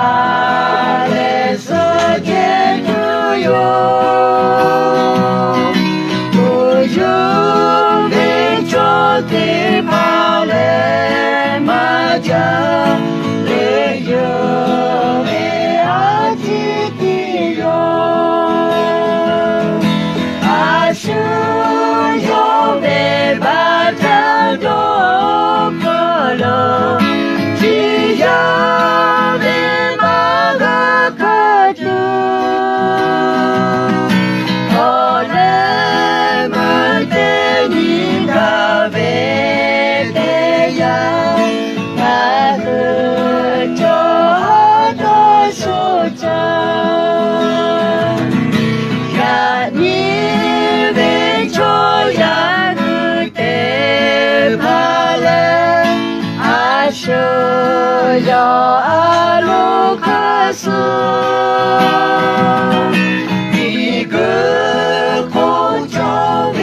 아래서 견주요 우주의 조대 발에 맞아 내 영에 아직이요 아수염에 바다도 걸어 지점에 막아가죠 오래물 때니까 배대야 나 그저도 소자 야님의 조야 그때 발에 아셔야 알로 가서 이그 공정이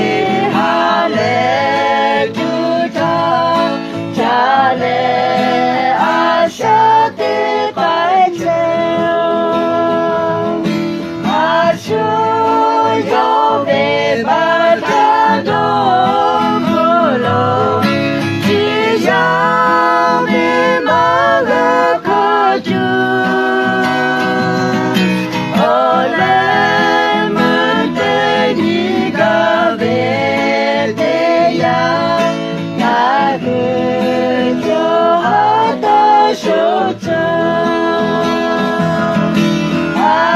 할래 주다 잘해 아셔대 발제 아셔요배 바다도 불러 지점에 막아가죠 오래물 때니가 배대야 나 그저 하다 쇼자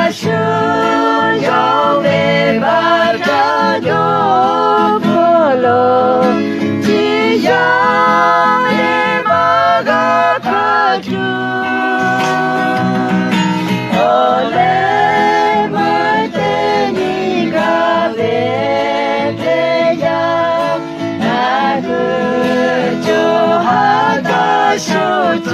아쉬워요 바다도 불러 지점에 막아가죠 오래물 때니가 배대야 나 그저 하다 쇼자